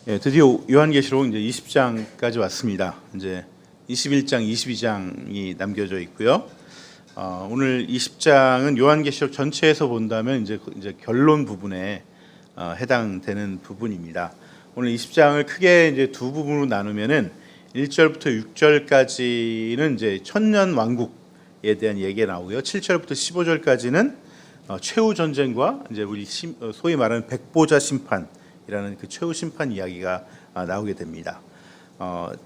예, 드디어 요한계시록 이제 20장까지 왔습니다. 이제 21장, 22장이 남겨져 있고요. 오늘 20장은 요한계시록 전체에서 본다면 이제 결론 부분에 해당되는 부분입니다. 오늘 20장을 크게 이제 두 부분으로 나누면은 1절부터 6절까지는 이제 천년 왕국에 대한 얘기가 나오고요. 7절부터 15절까지는 최후 전쟁과 이제 우리 소위 말하는 백보자 심판이라는 그 최후 심판 이야기가 나오게 됩니다.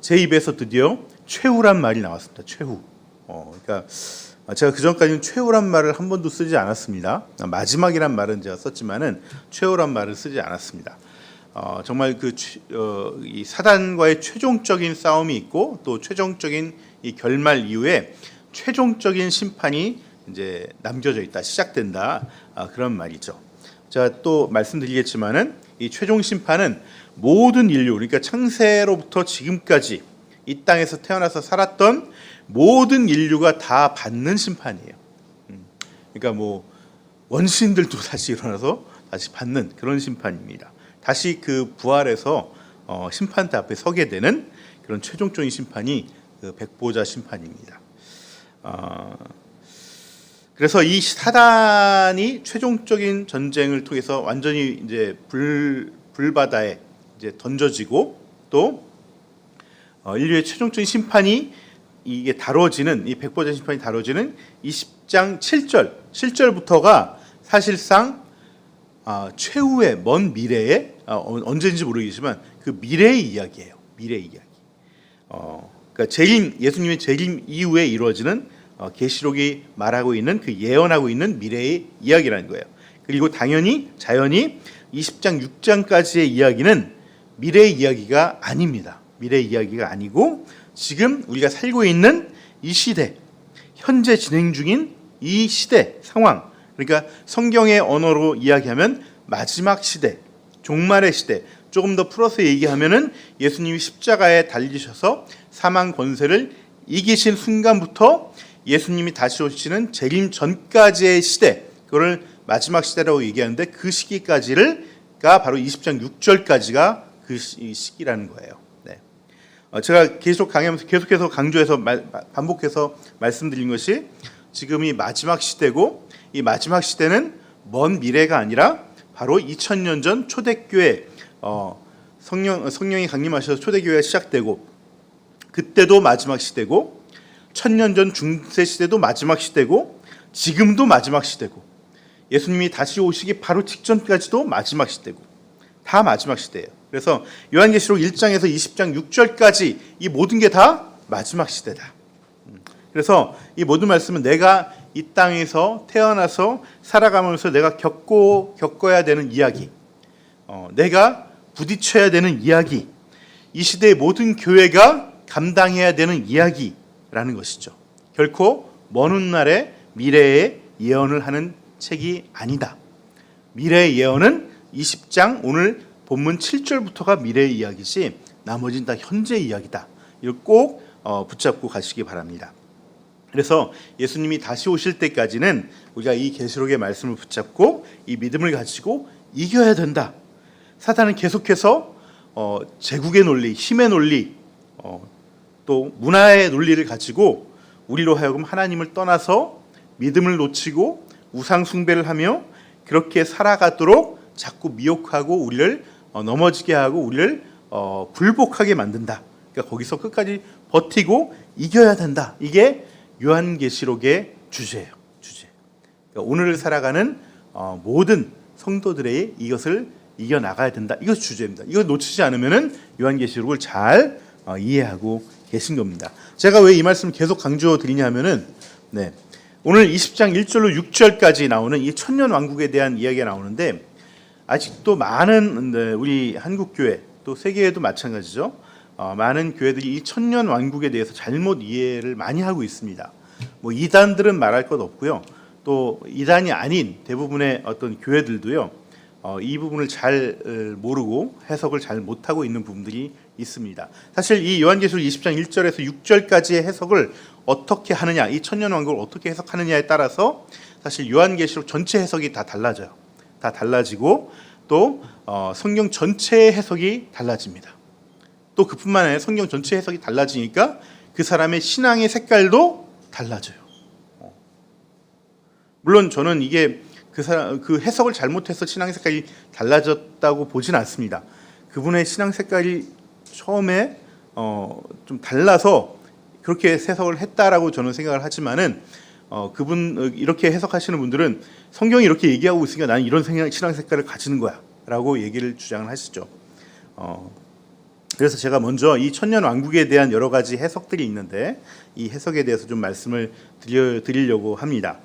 제 입에서 드디어 최후란 말이 나왔습니다. 최후. 그러니까 제가 그 전까지는 최후란 말을 한 번도 쓰지 않았습니다. 마지막이란 말은 제가 썼지만은 최후란 말을 쓰지 않았습니다. 정말 이 사단과의 최종적인 싸움이 있고 또 최종적인 이 결말 이후에 최종적인 심판이 이제 남겨져 있다, 시작된다, 그런 말이죠. 제가 또 말씀드리겠지만은 이 최종 심판은 모든 인류, 그러니까 창세로부터 지금까지 이 땅에서 태어나서 살았던 모든 인류가 다 받는 심판이에요. 그러니까 뭐 원신들도 다시 일어나서 다시 받는 그런 심판입니다. 다시 그 부활해서 심판대 앞에 서게 되는 그런 최종적인 심판이 그 백보자 심판입니다. 그래서 이 사단이 최종적인 전쟁을 통해서 완전히 이제 불바다에 이제 던져지고 또 인류의 최종적인 심판이 이게 다뤄지는 이 백보자 심판이 다뤄지는 20장 7절부터가 사실상 최후의 먼 미래에 언제인지 모르겠지만 그 미래의 이야기예요. 미래의 이야기. 그러니까 예수님의 재림 이후에 이루어지는 계시록이 말하고 있는 그 예언하고 있는 미래의 이야기라는 거예요. 그리고 당연히 자연히 20장 6장까지의 이야기는 미래의 이야기가 아닙니다. 미래의 이야기가 아니고 지금 우리가 살고 있는 이 시대, 현재 진행 중인 이 시대 상황, 그러니까 성경의 언어로 이야기하면 마지막 시대, 종말의 시대, 조금 더 풀어서 얘기하면은 예수님이 십자가에 달리셔서 사망 권세를 이기신 순간부터 예수님이 다시 오시는 재림 전까지의 시대, 그걸 마지막 시대라고 얘기하는데 그 시기까지가 바로 20장 6절까지가 그 시기라는 거예요. 네. 제가 계속 강의하면서 계속해서 강조해서 반복해서 말씀드린 것이 지금이 마지막 시대고 이 마지막 시대는 먼 미래가 아니라 바로 2000년 전 초대교회 성령이 강림하셔서 초대교회가 시작되고 그때도 마지막 시대고 1000년 전 중세 시대도 마지막 시대고 지금도 마지막 시대고 예수님이 다시 오시기 바로 직전까지도 마지막 시대고 다 마지막 시대예요. 그래서 요한계시록 1장에서 20장 6절까지 이 모든 게 다 마지막 시대다. 그래서 이 모든 말씀은 내가 이 땅에서 태어나서 살아가면서 내가 겪어야 되는 이야기, 내가 부딪혀야 되는 이야기, 이 시대의 모든 교회가 감당해야 되는 이야기라는 것이죠. 결코 먼 훗날의 미래의 예언을 하는 책이 아니다. 미래의 예언은 20장 오늘 본문 7절부터가 미래의 이야기지 나머지는 다 현재의 이야기다. 이걸 꼭 붙잡고 가시기 바랍니다. 그래서 예수님이 다시 오실 때까지는 우리가 이 계시록의 말씀을 붙잡고 이 믿음을 가지고 이겨야 된다. 사탄은 계속해서 제국의 논리, 힘의 논리, 또 문화의 논리를 가지고 우리로 하여금 하나님을 떠나서 믿음을 놓치고 우상 숭배를 하며 그렇게 살아가도록 자꾸 미혹하고 우리를 넘어지게 하고 우리를 굴복하게 만든다. 그러니까 거기서 끝까지 버티고 이겨야 된다. 이게 요한계시록의 주제예요. 그러니까 오늘을 살아가는 모든 성도들의 이것을 이겨나가야 된다. 이것이 주제입니다. 이거 놓치지 않으면은 요한계시록을 잘 이해하고 계신 겁니다. 제가 왜 이 말씀을 계속 강조 드리냐면은 오늘 20장 1절로 6절까지 나오는 이 천년 왕국에 대한 이야기가 나오는데 아직도 많은 우리 한국교회 또 세계에도 마찬가지죠. 많은 교회들이 이 천년 왕국에 대해서 잘못 이해를 많이 하고 있습니다. 뭐 이단들은 말할 것 없고요. 또 이단이 아닌 대부분의 어떤 교회들도요. 이 부분을 잘 모르고 해석을 잘 못하고 있는 부분들이 있습니다. 사실 이 요한계시록 20장 1절에서 6절까지의 해석을 어떻게 하느냐, 이 천년 왕국을 어떻게 해석하느냐에 따라서 사실 요한계시록 전체 해석이 다 달라져요. 다 달라지고 또 성경 전체의 해석이 달라집니다. 또 그뿐만 아니라 성경 전체 해석이 달라지니까 그 사람의 신앙의 색깔도 달라져요. 물론 저는 이게 그 해석을 잘못해서 신앙의 색깔이 달라졌다고 보진 않습니다. 그분의 신앙 색깔이 처음에 좀 달라서 그렇게 해석을 했다라고 저는 생각을 하지만은 그분 이렇게 해석하시는 분들은 성경이 이렇게 얘기하고 있으니까 나는 이런 신앙 색깔을 가지는 거야라고 얘기를 주장을 하시죠. 그래서 제가 먼저 이 천년 왕국에 대한 여러 가지 해석들이 있는데 이 해석에 대해서 좀 말씀을 드리려고 합니다.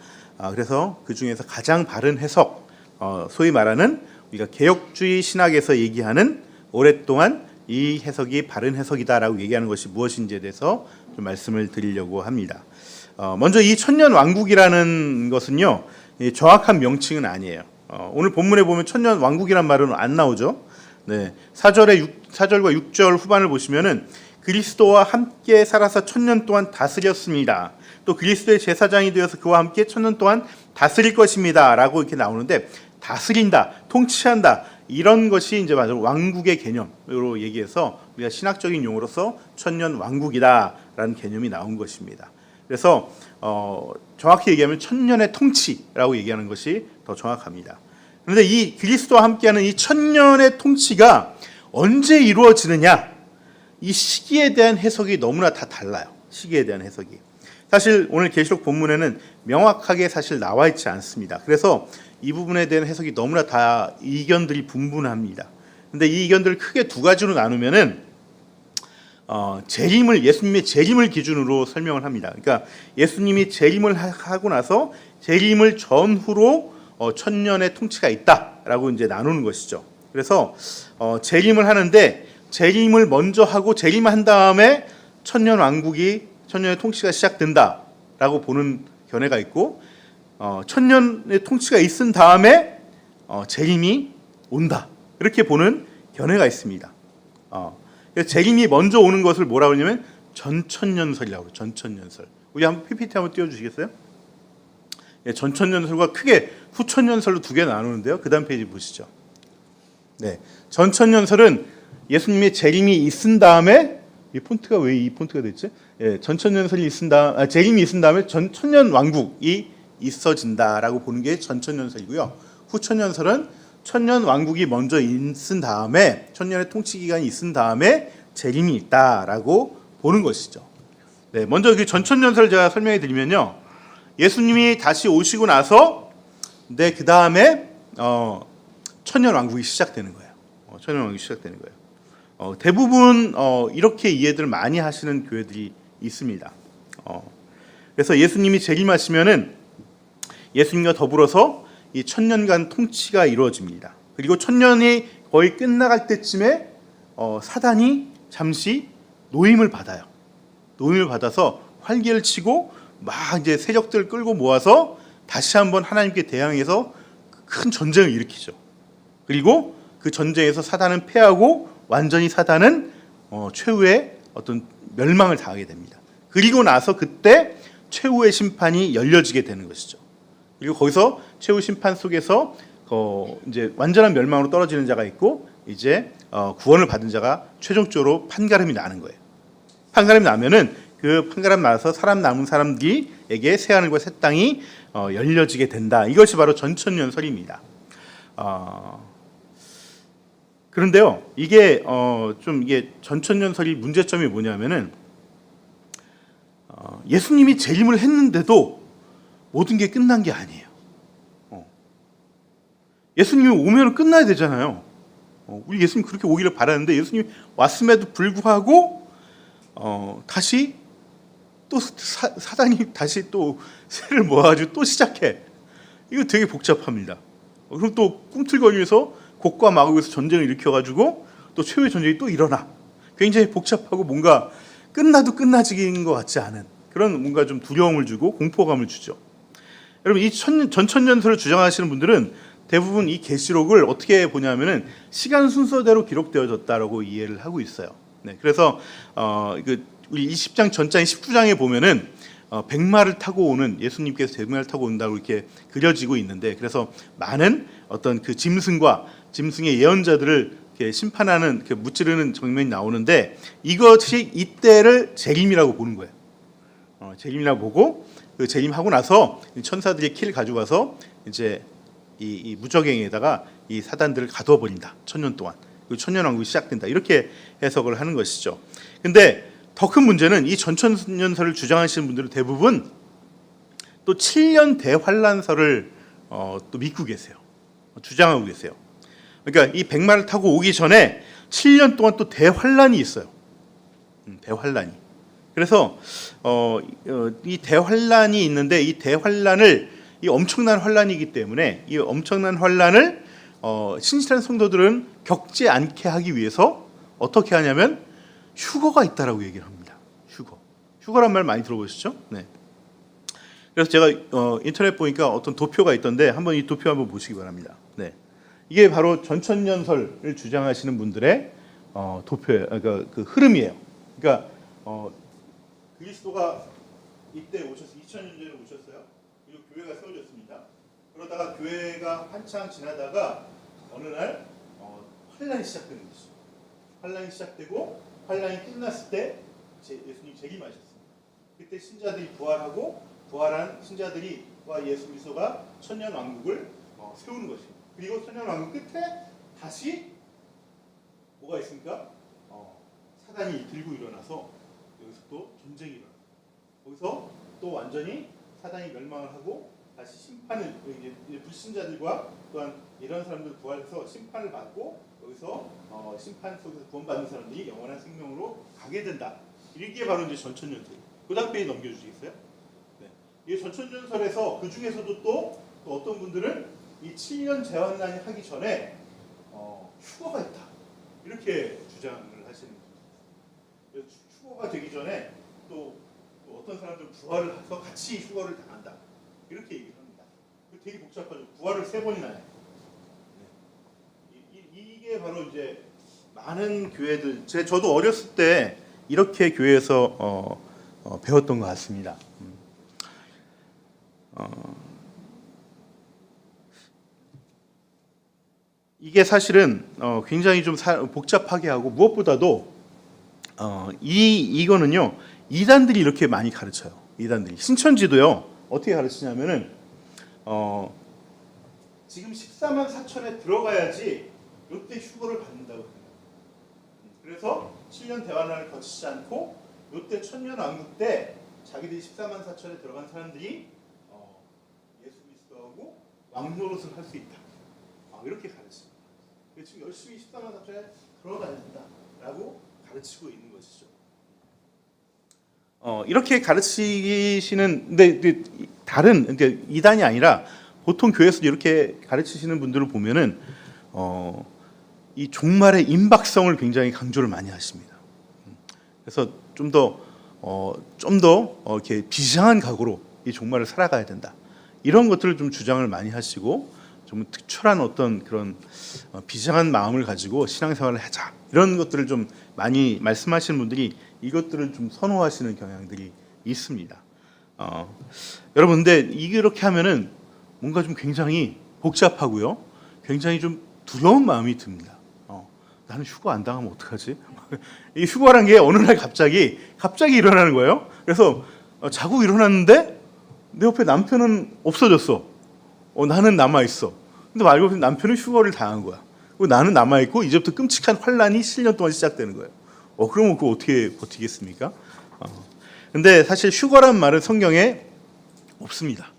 그래서 그 중에서 가장 바른 해석, 소위 말하는 우리가 개혁주의 신학에서 얘기하는 오랫동안 이 해석이 바른 해석이다라고 얘기하는 것이 무엇인지에 대해서 좀 말씀을 드리려고 합니다. 먼저 이 천년 왕국이라는 것은요, 정확한 명칭은 아니에요. 오늘 본문에 보면 천년 왕국이란 말은 안 나오죠. 네, 4절과 6절 후반을 보시면은 그리스도와 함께 살아서 천년 동안 다스렸습니다. 또 그리스도의 제사장이 되어서 그와 함께 천년 동안 다스릴 것입니다라고 이렇게 나오는데 다스린다, 통치한다 이런 것이 이제 맞아 왕국의 개념으로 얘기해서 우리가 신학적인 용어로서 천년 왕국이다라는 개념이 나온 것입니다. 그래서 정확히 얘기하면 천년의 통치라고 얘기하는 것이 더 정확합니다. 그런데 이 그리스도와 함께하는 이 천년의 통치가 언제 이루어지느냐, 이 시기에 대한 해석이 너무나 다 달라요. 시기에 대한 해석이. 사실 오늘 계시록 본문에는 명확하게 사실 나와 있지 않습니다. 그래서 이 부분에 대한 해석이 너무나 다 의견들이 분분합니다. 근데 이 의견들을 크게 두 가지로 나누면은 예수님의 재림을 기준으로 설명을 합니다. 그러니까 예수님이 재림을 하고 나서 재림을 전후로 천년의 통치가 있다라고 이제 나누는 것이죠. 그래서 재림을 하는데 재림을 먼저 하고 재림한 다음에 천년의 통치가 시작된다라고 보는 견해가 있고, 천년의 통치가 있은 다음에 재림이 온다 이렇게 보는 견해가 있습니다. 재림이 먼저 오는 것을 뭐라고 하냐면 전천년설이라고 해요. 전천년설. 우리 한번 PPT 한번 띄워주시겠어요? 전천년설과 크게 후천년설로 두 개 나누는데요. 그 다음 페이지 보시죠. 네, 전천년설은 예수님의 재림이 있은 다음에, 이 폰트가 왜 이 폰트가 됐지? 전천년설이 재림이 있은 다음에 천년 왕국이 있어진다라고 보는 게 전천년설이고요. 후천년설은 천년 왕국이 먼저 있은 다음에, 천년의 통치 기간이 있은 다음에 재림이 있다라고 보는 것이죠. 네, 먼저 그 전천년설 제가 설명해 드리면요, 예수님이 다시 오시고 나서 그 다음에 천년 왕국이 시작되는 거예요. 천년 왕국이 시작되는 거예요. 대부분 이렇게 이해들 많이 하시는 교회들이 있습니다. 그래서 예수님이 재림하시면은 예수님과 더불어서 이 천년간 통치가 이루어집니다. 그리고 천년이 거의 끝나갈 때쯤에 사단이 잠시 노임을 받아요. 노임을 받아서 활개를 치고 막 이제 세력들을 끌고 모아서 다시 한번 하나님께 대항해서 큰 전쟁을 일으키죠. 그리고 그 전쟁에서 사단은 패하고 완전히 사단은 최후의 어떤 멸망을 당하게 됩니다. 그리고 나서 그때 최후의 심판이 열려지게 되는 것이죠. 그리고 거기서 최후 심판 속에서 이제 완전한 멸망으로 떨어지는 자가 있고, 이제 구원을 받은 자가 최종적으로 판가름이 나는 거예요. 판가름이 나면은 그 판가름 나서 남은 사람들에게 새 하늘과 새 땅이 열려지게 된다. 이것이 바로 전천년설입니다. 그런데요, 이게 전천년설이 문제점이 뭐냐면은 예수님이 재림을 했는데도 모든 게 끝난 게 아니에요. 예수님이 오면 끝나야 되잖아요. 우리 예수님 그렇게 오기를 바라는데 예수님이 왔음에도 불구하고 다시 또 사단이 다시 또 새를 모아가지고 또 시작해. 이거 되게 복잡합니다. 그럼 또 꿈틀거리면서 곡과 마곡에서 전쟁을 일으켜가지고 또 최후의 전쟁이 또 일어나. 굉장히 복잡하고 뭔가 끝나도 끝나지긴 것 같지 않은 그런 뭔가 좀 두려움을 주고 공포감을 주죠. 여러분, 이 전천년설을 주장하시는 분들은 대부분 이 계시록을 어떻게 보냐면은 시간 순서대로 기록되어졌다라고 이해를 하고 있어요. 네, 그래서 우리 20장 전장인 19장에 보면은 백마를 타고 오는 예수님께서 백마를 타고 온다고 이렇게 그려지고 있는데, 그래서 많은 어떤 그 짐승과 짐승의 예언자들을 이렇게 심판하는 이렇게 무찌르는 장면이 나오는데 이것이 이때를 재림이라고 보는 거예요. 재림이라고 보고 그 재림하고 나서 천사들이 키를 가지고 와서 이제 이 무적행에다가 이 사단들을 가두어 버린다. 1000년 동안. 그 천년왕국이 시작된다. 이렇게 해석을 하는 것이죠. 근데 더 큰 문제는 이 전천년설을 주장하시는 분들은 대부분 또 7년 대환란설을 또 믿고 계세요. 주장하고 계세요. 그러니까 이 백마를 타고 오기 전에 7년 동안 또 대환란이 있어요. 대환란이. 그래서 이 대환란이 있는데 이 대환란을 이 엄청난 환란이기 때문에 이 엄청난 환란을 신실한 성도들은 겪지 않게 하기 위해서 어떻게 하냐면 휴거가 있다라고 얘기를 합니다. 휴거란 말 많이 들어보셨죠? 네. 그래서 제가 인터넷 보니까 어떤 도표가 있던데 한번 이 도표 한번 보시기 바랍니다. 네. 이게 바로 전천년설을 주장하시는 분들의 도표예요. 그러니까 그 흐름이에요. 그러니까 그리스도가 이때 오셨어요. 2000년 전에 오셨어요. 그리고 교회가 세워졌습니다. 그러다가 교회가 한창 지나다가 어느 날 환란이 시작되는 것이죠. 환란이 시작되고 환란이 끝났을 때 예수님이 재림하셨습니다. 그때 신자들이 부활하고 부활한 신자들이와 예수 그리스도가 천년 왕국을 세우는 것입니다. 그리고 천년 왕국 끝에 다시 뭐가 있습니까? 사단이 들고 일어나서 여기서 또 전쟁이 일어나요. 거기서 또 완전히 사단이 멸망을 하고 다시 심판을 이제 불신자들과 또한 이런 사람들 부활해서 심판을 받고 여기서 심판 속에서 구원받는 사람들이 영원한 생명으로 가게 된다. 이게 바로 이제 전천년설. 그 다음 페이지 넘겨주시겠어요? 네. 이 전천년설에서 그 중에서도 또 어떤 분들은 이 7년 재환란이 하기 전에 휴거가 있다. 이렇게 주장을 하시는 거죠. 휴거가 되기 전에 또 어떤 사람들은 부활을 해서 같이 휴거를 당한다. 이렇게 얘기를 합니다. 되게 복잡하죠. 부활을 3번이나 해요. 네. 이게 바로 이제 많은 교회들, 저도 어렸을 때 이렇게 교회에서 배웠던 것 같습니다. 이게 사실은 굉장히 좀 복잡하게 하고 무엇보다도 이거는요 이단들이 이렇게 많이 가르쳐요. 이단들이 신천지도요 어떻게 가르치냐면은 지금 14만 4천에 들어가야지 이때 휴거를 받는다고 해요. 그래서 7년 대환란을 거치지 않고 이때 천년 왕국 때 자기들이 14만 4천에 들어간 사람들이 예수 그리스도하고 왕노릇을 할 수 있다. 이렇게 가르칩니다. 지금 열심히 14만 4천에 들어가야 된다라고 가르치고 있는 것이죠. 이렇게 가르치시는 근데 다른 그러니까 이단이 아니라 보통 교회에서 이렇게 가르치시는 분들을 보면은 이 종말의 임박성을 굉장히 강조를 많이 하십니다. 그래서 좀 더 이렇게 비장한 각오로 이 종말을 살아가야 된다. 이런 것들을 좀 주장을 많이 하시고 좀 특출한 어떤 그런 비장한 마음을 가지고 신앙생활을 하자. 이런 것들을 좀 많이 말씀하시는 분들이 이것들을 좀 선호하시는 경향들이 있습니다. 여러분, 근데 이렇게 하면은 뭔가 좀 굉장히 복잡하고요. 굉장히 좀 두려운 마음이 듭니다. 나는 휴거 안 당하면 어떡하지? 이 휴거란 게 어느 날 갑자기 일어나는 거예요. 그래서 자고 일어났는데 내 옆에 남편은 없어졌어. 나는 남아 있어. 근데 알고 보면 남편은 휴거를 당한 거야. 그리고 나는 남아 있고 이제부터 끔찍한 환란이 7년 동안 시작되는 거예요. 그러면 그거 어떻게 버티겠습니까? 근데 사실 휴거란 말은 성경에 없습니다.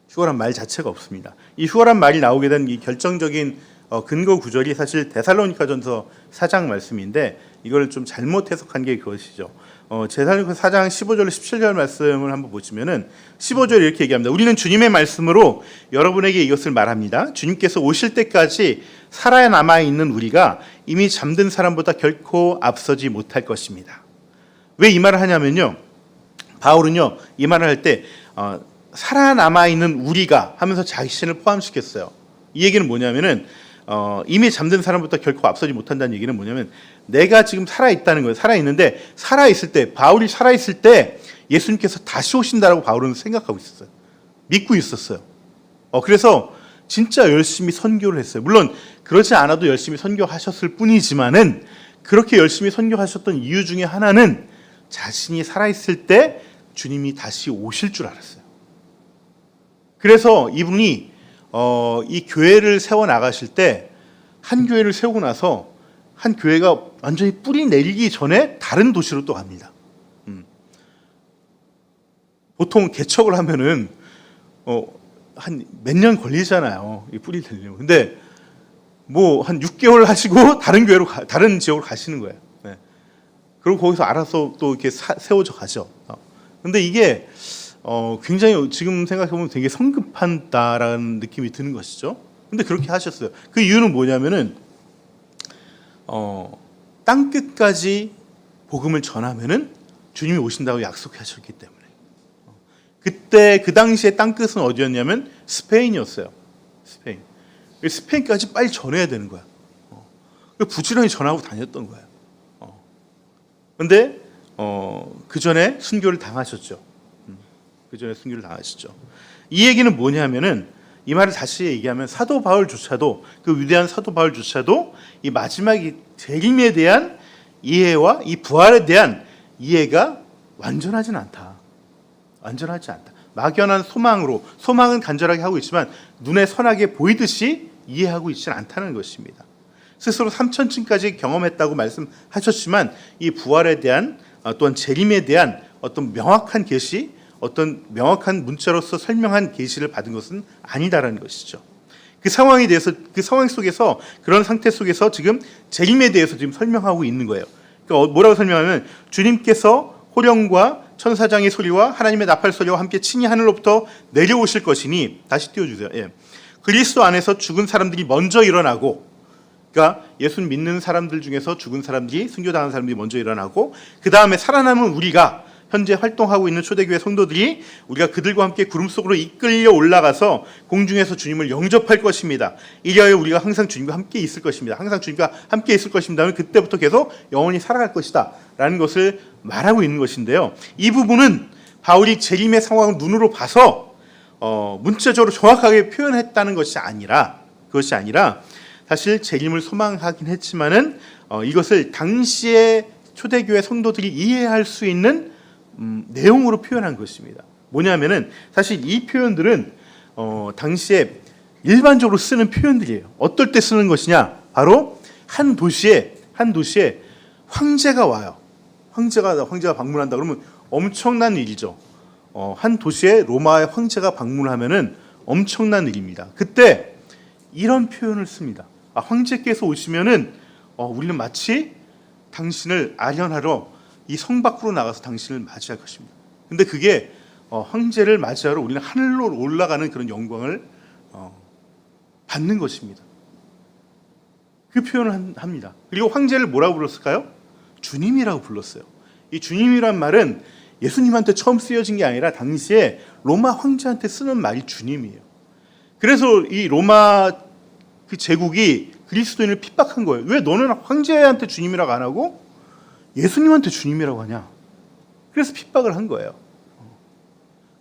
휴거란 말 자체가 없습니다. 이 휴거란 말이 나오게 된 이 결정적인 근거 구절이 사실 데살로니가전서 4장 말씀인데 이걸 좀 잘못 해석한 게 그것이죠. 데살로니가 4장 15절 17절 말씀을 한번 보시면은 15절에 이렇게 얘기합니다. 우리는 주님의 말씀으로 여러분에게 이것을 말합니다. 주님께서 오실 때까지 살아남아 있는 우리가 이미 잠든 사람보다 결코 앞서지 못할 것입니다. 왜 이 말을 하냐면요. 바울은요. 이 말을 할 때 살아남아 있는 우리가 하면서 자신을 포함시켰어요. 이 얘기는 뭐냐면은 이미 잠든 사람부터 결코 앞서지 못한다는 얘기는 뭐냐면 내가 지금 살아있다는 거예요. 살아있는데 살아있을 때 바울이 살아있을 때 예수님께서 다시 오신다라고 바울은 생각하고 있었어요. 믿고 있었어요. 그래서 진짜 열심히 선교를 했어요. 물론 그러지 않아도 열심히 선교하셨을 뿐이지만은 그렇게 열심히 선교하셨던 이유 중에 하나는 자신이 살아있을 때 주님이 다시 오실 줄 알았어요. 그래서 이분이 이 교회를 세워 나가실 때 한 교회를 세우고 나서 한 교회가 완전히 뿌리 내리기 전에 다른 도시로 또 갑니다. 보통 개척을 하면은 한 몇 년 걸리잖아요. 이 뿌리 내리려면. 근데 뭐 한 6개월 하시고 다른 지역으로 가시는 거예요. 네. 그리고 거기서 알아서 또 이렇게 세워져 가죠. 근데 이게 굉장히 지금 생각해보면 되게 성급한다라는 느낌이 드는 것이죠. 근데 그렇게 하셨어요. 그 이유는 뭐냐면은 땅 끝까지 복음을 전하면은 주님이 오신다고 약속하셨기 때문에. 그때 그 당시에 땅 끝은 어디였냐면 스페인이었어요. 스페인까지 빨리 전해야 되는 거야. 부지런히 전하고 다녔던 거야. 그런데 그 전에 순교를 당하셨죠. 이 얘기는 뭐냐면은 이 말을 다시 얘기하면 사도 바울조차도 그 위대한 사도 바울조차도 이 마지막 재림에 대한 이해와 이 부활에 대한 이해가 완전하지 않다. 막연한 소망은 간절하게 하고 있지만 눈에 선하게 보이듯이 이해하고 있지는 않다는 것입니다. 스스로 3000층까지 경험했다고 말씀하셨지만 이 부활에 대한 또한 재림에 대한 어떤 명확한 계시, 어떤 명확한 문자로서 설명한 계시를 받은 것은 아니다라는 것이죠. 그 상황 속에서 그런 상태 속에서 지금 재림에 대해서 지금 설명하고 있는 거예요. 그러니까 뭐라고 설명하면 주님께서 호령과 천사장의 소리와 하나님의 나팔 소리와 함께 친히 하늘로부터 내려오실 것이니 다시 띄워주세요. 예. 그리스도 안에서 죽은 사람들이 먼저 일어나고, 그러니까 예수 믿는 사람들 중에서 죽은 사람들이 순교당한 사람들이 먼저 일어나고 그 다음에 살아남은 우리가 현재 활동하고 있는 초대교회 성도들이 우리가 그들과 함께 구름 속으로 이끌려 올라가서 공중에서 주님을 영접할 것입니다. 이리하여 우리가 항상 주님과 함께 있을 것입니다. 항상 주님과 함께 있을 것입니다. 그때부터 계속 영원히 살아갈 것이다 라는 것을 말하고 있는 것인데요. 이 부분은 바울이 재림의 상황을 눈으로 봐서 문자적으로 정확하게 표현했다는 것이 아니라 사실 재림을 소망하긴 했지만은 이것을 당시의 초대교회 성도들이 이해할 수 있는 내용으로 표현한 것입니다. 뭐냐면은 사실 이 표현들은 당시에 일반적으로 쓰는 표현들이에요. 어떨 때 쓰는 것이냐? 바로 한 도시에 황제가 와요. 황제가 방문한다 그러면 엄청난 일이죠. 한 도시에 로마의 황제가 방문하면은 엄청난 일입니다. 그때 이런 표현을 씁니다. 황제께서 오시면은 우리는 마치 당신을 아련하러 이 성 밖으로 나가서 당신을 맞이할 것입니다. 근데 그게 황제를 맞이하러 우리는 하늘로 올라가는 그런 영광을 받는 것입니다. 그 표현을 합니다. 그리고 황제를 뭐라고 불렀을까요? 주님이라고 불렀어요. 이 주님이란 말은 예수님한테 처음 쓰여진 게 아니라 당시에 로마 황제한테 쓰는 말이 주님이에요. 그래서 이 로마 그 제국이 그리스도인을 핍박한 거예요. 왜 너는 황제한테 주님이라고 안 하고 예수님한테 주님이라고 하냐? 그래서 핍박을 한 거예요.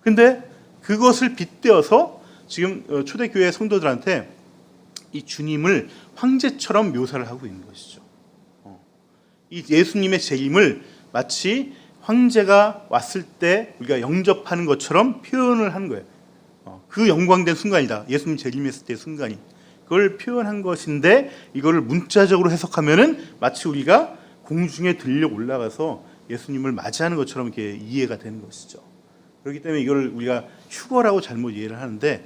근데 그것을 빗대어서 지금 초대교회 성도들한테 이 주님을 황제처럼 묘사를 하고 있는 것이죠. 이 예수님의 재림을 마치 황제가 왔을 때 우리가 영접하는 것처럼 표현을 한 거예요. 그 영광된 순간이다. 예수님 재림했을 때의 순간이. 그걸 표현한 것인데 이거를 문자적으로 해석하면은 마치 우리가 공중에 들려 올라가서 예수님을 맞이하는 것처럼 이렇게 이해가 되는 것이죠. 그렇기 때문에 이걸 우리가 휴거라고 잘못 이해를 하는데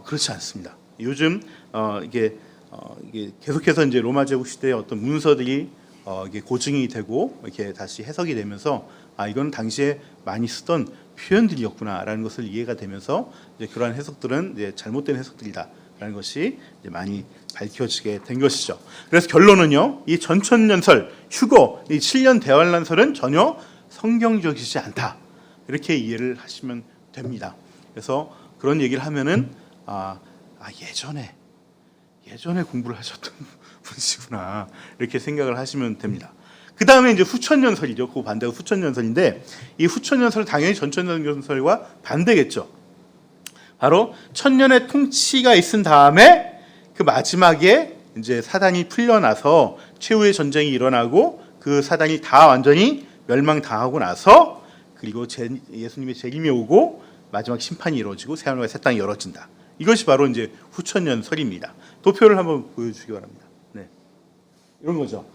그렇지 않습니다. 요즘 이게 계속해서 이제 로마 제국 시대의 어떤 문서들이 이게 고증이 되고 이렇게 다시 해석이 되면서 이건 당시에 많이 쓰던 표현들이었구나라는 것을 이해가 되면서 이제 그러한 해석들은 이제 잘못된 해석들이다라는 것이 이제 많이 밝혀지게 된 것이죠. 그래서 결론은요, 이 전천년설, 휴거, 이 7년 대환란설은 전혀 성경적이지 않다. 이렇게 이해를 하시면 됩니다. 그래서 그런 얘기를 하면은 예전에 공부를 하셨던 분이시구나 이렇게 생각을 하시면 됩니다. 그 다음에 이제 후천년설이죠. 그 반대가 후천년설인데 이 후천년설은 당연히 전천년설과 반대겠죠. 바로 천년의 통치가 있은 다음에 그 마지막에 이제 사단이 풀려나서 최후의 전쟁이 일어나고 그 사단이 다 완전히 멸망당하고 나서 그리고 예수님의 재림이 오고 마지막 심판이 이루어지고 새하늘과 새 땅이 열어진다. 이것이 바로 이제 후천년설입니다. 도표를 한번 보여주시기 바랍니다. 네. 이런 거죠.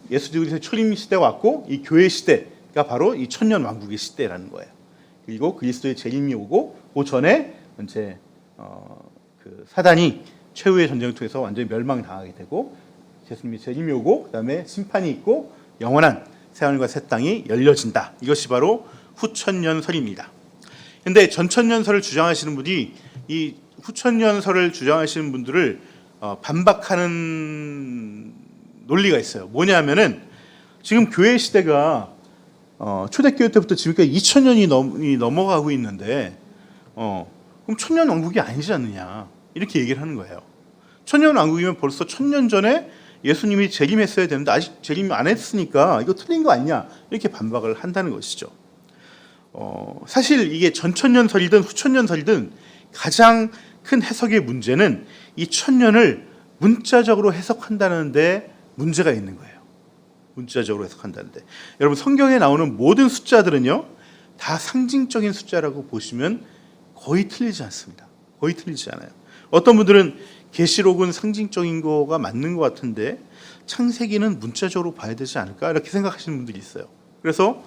예수 그리스도의 초림 시대가 왔고 이 교회 시대가 바로 이 천년 왕국의 시대라는 거예요. 그리고 그리스도의 재림이 오고 그 전에 이제 그 사단이 최후의 전쟁을 통해서 완전히 멸망당하게 되고 예수님의 재림이 오고 그다음에 심판이 있고 영원한 새하늘과 새 땅이 열려진다. 이것이 바로 후천년설입니다. 그런데 전천년설을 주장하시는 분이 이 후천년설을 주장하시는 분들을 반박하는 논리가 있어요. 뭐냐면은 지금 교회 시대가 초대교회 때부터 지금까지 2000년이 넘어가고 있는데 그럼 천년 왕국이 아니지 않느냐 이렇게 얘기를 하는 거예요. 천년 왕국이면 벌써 1000년 전에 예수님이 재림했어야 되는데 아직 재림 안 했으니까 이거 틀린 거 아니냐 이렇게 반박을 한다는 것이죠. 사실 이게 전천년설이든 후천년설이든 가장 큰 해석의 문제는 이 천년을 문자적으로 해석한다는데 문제가 있는 거예요. 문자적으로 해석한다는데 여러분 성경에 나오는 모든 숫자들은요 다 상징적인 숫자라고 보시면 거의 틀리지 않습니다. 거의 틀리지 않아요. 어떤 분들은 계시록은 상징적인 거가 맞는 것 같은데 창세기는 문자적으로 봐야 되지 않을까 이렇게 생각하시는 분들이 있어요. 그래서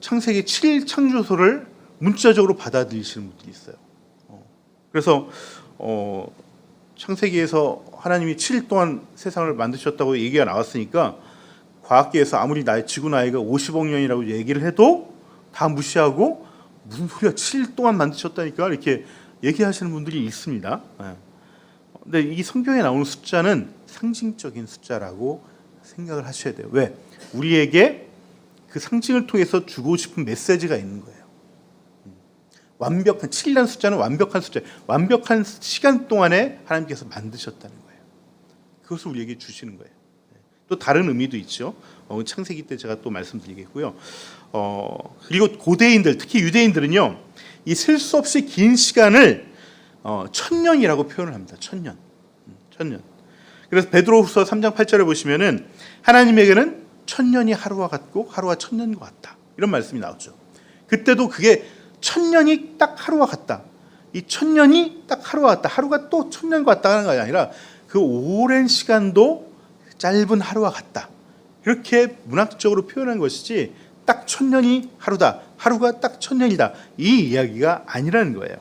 창세기 7일 창조소를 문자적으로 받아들이시는 분들이 있어요. 그래서 창세기에서 하나님이 7일 동안 세상을 만드셨다고 얘기가 나왔으니까 과학계에서 아무리 지구 나이가 50억 년이라고 얘기를 해도 다 무시하고 무슨 소리야 7일 동안 만드셨다니까 이렇게 얘기하시는 분들이 있습니다. 근데 이 성경에 나오는 숫자는 상징적인 숫자라고 생각을 하셔야 돼요. 왜? 우리에게 그 상징을 통해서 주고 싶은 메시지가 있는 거예요. 완벽한 7이라는 숫자는 완벽한 숫자, 완벽한 시간 동안에 하나님께서 만드셨다는 거예요. 그것을 우리에게 주시는 거예요. 또 다른 의미도 있죠. 창세기 때 제가 또 말씀드리겠고요. 그리고 고대인들, 특히 유대인들은요, 이 셀 수 없이 긴 시간을 천년이라고 표현을 합니다. 천년. 그래서 베드로후서 3장 8절에 보시면은 하나님에게는 천년이 하루와 같고 하루가 천년과 같다. 이런 말씀이 나오죠. 그때도 그게 천년이 딱 하루와 같다. 이 천년이 딱 하루와 같다. 하루가 또 천년과 같다 하는 것이 아니라 그 오랜 시간도 짧은 하루와 같다. 이렇게 문학적으로 표현한 것이지 딱 천년이 하루다. 하루가 딱 천년이다. 이 이야기가 아니라는 거예요.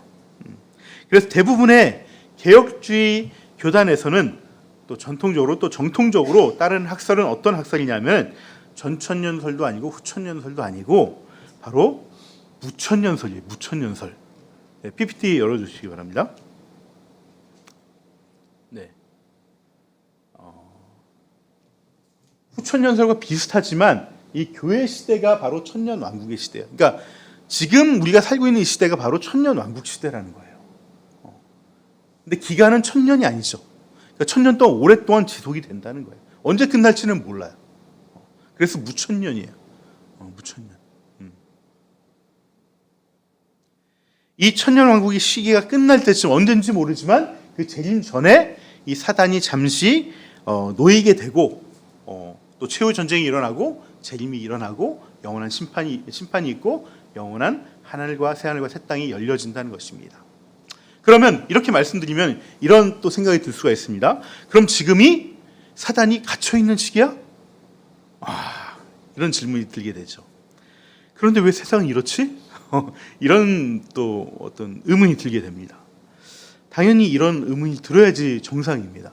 그래서 대부분의 개혁주의 교단에서는 또 전통적으로 또 정통적으로 따른 학설은 어떤 학설이냐면 전천년설도 아니고 후천년설도 아니고 바로 무천년설이에요. 무천년설. 네, PPT 열어주시기 바랍니다. 네. 후천년설과 비슷하지만 이 교회 시대가 바로 천년 왕국의 시대예요. 그러니까 지금 우리가 살고 있는 이 시대가 바로 천년 왕국 시대라는 거예요. 근데 기간은 천년이 아니죠. 그러니까 천년 동안 오랫동안 지속이 된다는 거예요. 언제 끝날지는 몰라요. 그래서 무천년이에요. 무천년. 이 천년 왕국의 시기가 끝날 때쯤 언젠지 모르지만 그 재림 전에 이 사단이 잠시 놓이게 되고 또 최후 전쟁이 일어나고 재림이 일어나고 영원한 심판이 있고 영원한 하늘과 새하늘과 새 땅이 열려진다는 것입니다. 그러면 이렇게 말씀드리면 이런 또 생각이 들 수가 있습니다. 그럼 지금이 사단이 갇혀 있는 시기야? 이런 질문이 들게 되죠. 그런데 왜 세상은 이렇지? 이런 또 어떤 의문이 들게 됩니다. 당연히 이런 의문이 들어야지 정상입니다.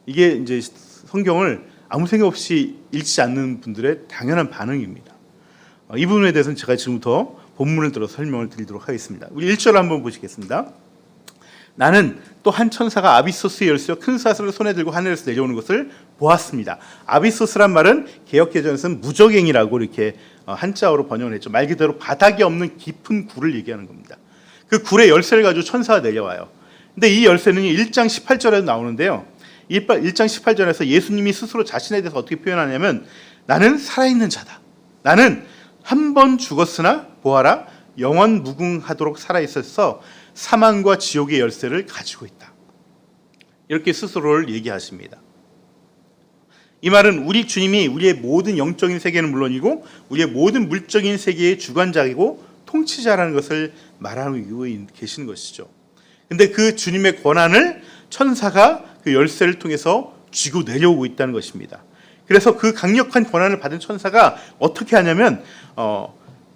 이게 이제 성경을 아무 생각 없이 읽지 않는 분들의 당연한 반응입니다. 이 부분에 대해서는 제가 지금부터 본문을 들어서 설명을 드리도록 하겠습니다. 우리 1절 한번 보시겠습니다. 나는 또 한 천사가 아비소스의 열쇠와 큰 사슬을 손에 들고 하늘에서 내려오는 것을 보았습니다. 아비소스란 말은 개역개정에서는 무적행이라고 이렇게 한자어로 번역을 했죠. 말 그대로 바닥이 없는 깊은 굴을 얘기하는 겁니다. 그 굴의 열쇠를 가지고 천사가 내려와요. 근데 이 열쇠는 1장 18절에도 나오는데요. 1장 18절에서 예수님이 스스로 자신에 대해서 어떻게 표현하냐면 나는 살아있는 자다. 나는 한 번 죽었으나 보아라 영원 무궁하도록 살아있었어. 사망과 지옥의 열쇠를 가지고 있다. 이렇게 스스로를 얘기하십니다. 이 말은 우리 주님이 우리의 모든 영적인 세계는 물론이고 우리의 모든 물적인 세계의 주관자이고 통치자라는 것을 말하고 계시는 것이죠. 근데 그 주님의 권한을 천사가 그 열쇠를 통해서 쥐고 내려오고 있다는 것입니다. 그래서 그 강력한 권한을 받은 천사가 어떻게 하냐면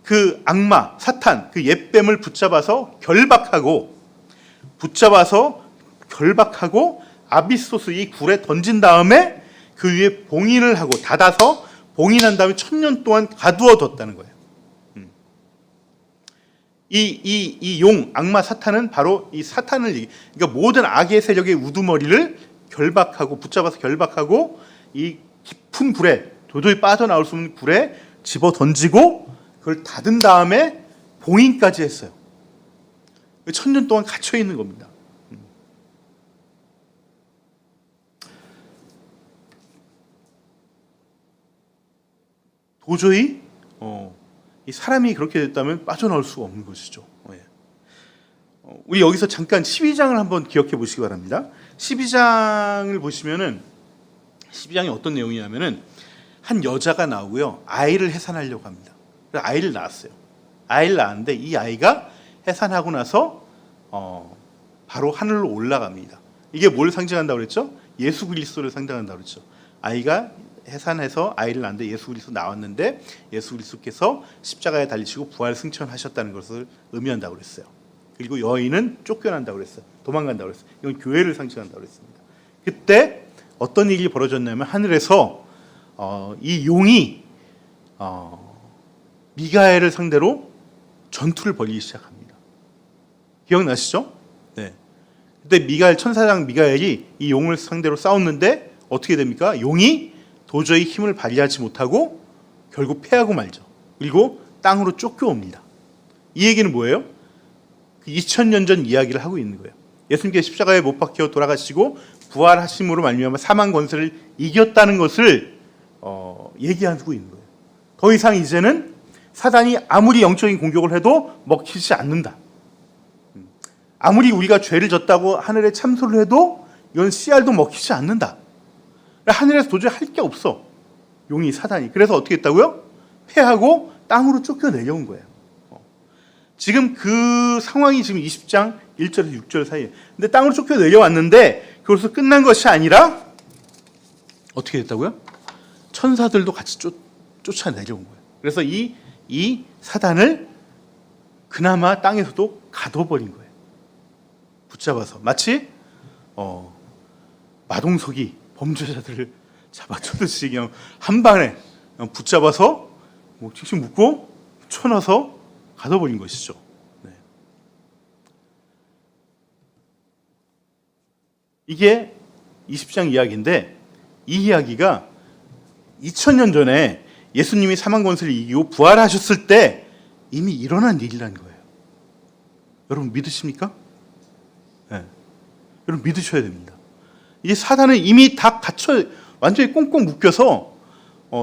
그 악마, 사탄, 그 옛뱀을 붙잡아서 결박하고 아비소스 이 굴에 던진 다음에 그 위에 봉인을 하고 닫아서 봉인한 다음에 1000년 동안 가두어 뒀다는 거예요. 이 용, 악마 사탄은 바로 이 사탄을, 그러니까 모든 악의 세력의 우두머리를 붙잡아서 결박하고 이 깊은 굴에, 도저히 빠져나올 수 없는 굴에 집어 던지고 그걸 닫은 다음에 봉인까지 했어요. 1000년 동안 갇혀 있는 겁니다. 도저히 이 사람이 그렇게 됐다면 빠져나올 수가 없는 것이죠. 우리 여기서 잠깐 12장을 한번 기억해 보시기 바랍니다. 12장을 보시면은 12장이 어떤 내용이냐면은 한 여자가 나오고요, 아이를 해산하려고 합니다. 그래서 아이를 낳았어요. 아이를 낳았는데 이 아이가 해산하고 나서 바로 하늘로 올라갑니다. 이게 뭘 상징한다고 그랬죠? 예수 그리스도를 상징한다고 그랬죠. 아이가 해산해서 아이를 낳는데 예수 그리스도 나왔는데 예수 그리스도께서 십자가에 달리시고 부활 승천하셨다는 것을 의미한다고 그랬어요. 그리고 여인은 쫓겨난다고 그랬어요. 도망간다고 그랬어요. 이건 교회를 상징한다고 그랬습니다. 그때 어떤 일이 벌어졌냐면 하늘에서 이 용이 미가엘을 상대로 전투를 벌이기 시작합니다. 기억나시죠? 네. 그때 천사장 미가엘이 이 용을 상대로 싸웠는데 어떻게 됩니까? 용이 도저히 힘을 발휘하지 못하고 결국 패하고 말죠. 그리고 땅으로 쫓겨옵니다. 이 얘기는 뭐예요? 2000년 전 이야기를 하고 있는 거예요. 예수님께서 십자가에 못 박혀 돌아가시고 부활하심으로 말미암아 사망 권세를 이겼다는 것을 얘기하고 있는 거예요. 더 이상 이제는 사단이 아무리 영적인 공격을 해도 먹히지 않는다. 아무리 우리가 죄를 졌다고 하늘에 참소를 해도 이건 씨알도 먹히지 않는다. 하늘에서 도저히 할 게 없어. 용이, 사단이. 그래서 어떻게 했다고요? 패하고 땅으로 쫓겨 내려온 거예요. 지금 그 상황이 지금 20장 1절에서 6절 사이에. 근데 땅으로 쫓겨 내려왔는데 그것으로 끝난 것이 아니라 어떻게 됐다고요? 천사들도 같이 쫓아 내려온 거예요. 그래서 이 사단을 그나마 땅에서도 가둬버린 거예요. 붙잡아서. 마치 마동석이 범죄자들을 잡아쫓듯이 그냥 한 방에 붙잡아서 칙칙 묶고 쳐넣어서 가둬버린 것이죠. 네. 이게 20장 이야기인데 이 이야기가 2000년 전에 예수님이 사망 권세를 이기고 부활하셨을 때 이미 일어난 일이라는 거예요. 여러분 믿으십니까? 네. 여러분 믿으셔야 됩니다. 이 사단은 이미 다 갇혀 완전히 꽁꽁 묶여서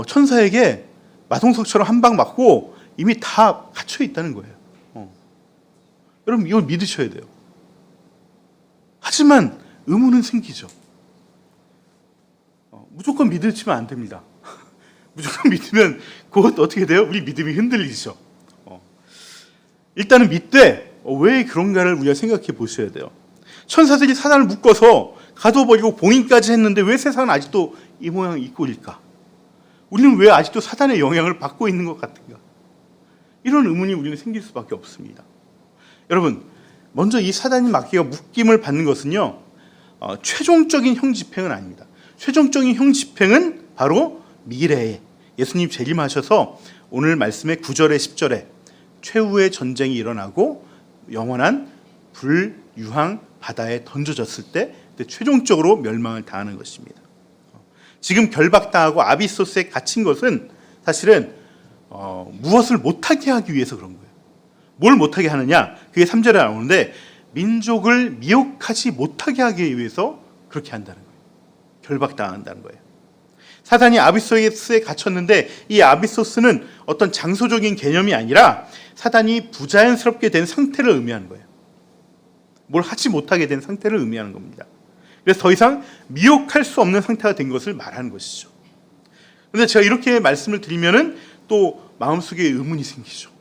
천사에게 마동석처럼 한 방 맞고 이미 다 갇혀 있다는 거예요. 여러분 이걸 믿으셔야 돼요. 하지만 의문은 생기죠. 무조건 믿으시면 안 됩니다. 무조건 믿으면 그것 어떻게 돼요? 우리 믿음이 흔들리죠. 일단은 믿되 왜 그런가를 우리가 생각해 보셔야 돼요. 천사들이 사단을 묶어서 가둬버리고 봉인까지 했는데 왜 세상은 아직도 이 모양 이 꼴일까? 우리는 왜 아직도 사단의 영향을 받고 있는 것 같은가? 이런 의문이 우리는 생길 수밖에 없습니다. 여러분, 먼저 이 사단이 묶임을 받는 것은요, 최종적인 형집행은 아닙니다. 최종적인 형집행은 바로 미래에 예수님 재림하셔서 오늘 말씀의 9절에 10절에 최후의 전쟁이 일어나고 영원한 불유황 바다에 던져졌을 때 최종적으로 멸망을 당하는 것입니다. 지금 결박당하고 아비소스에 갇힌 것은 사실은 무엇을 못하게 하기 위해서 그런 거예요. 뭘 못하게 하느냐? 그게 3절에 나오는데 민족을 미혹하지 못하게 하기 위해서 그렇게 한다는 거예요. 결박당한다는 거예요. 사단이 아비소스에 갇혔는데 이 아비소스는 어떤 장소적인 개념이 아니라 사단이 부자연스럽게 된 상태를 의미하는 거예요. 뭘 하지 못하게 된 상태를 의미하는 겁니다. 그래서 더 이상 미혹할 수 없는 상태가 된 것을 말하는 것이죠. 그런데 제가 이렇게 말씀을 드리면은 또 마음속에 의문이 생기죠.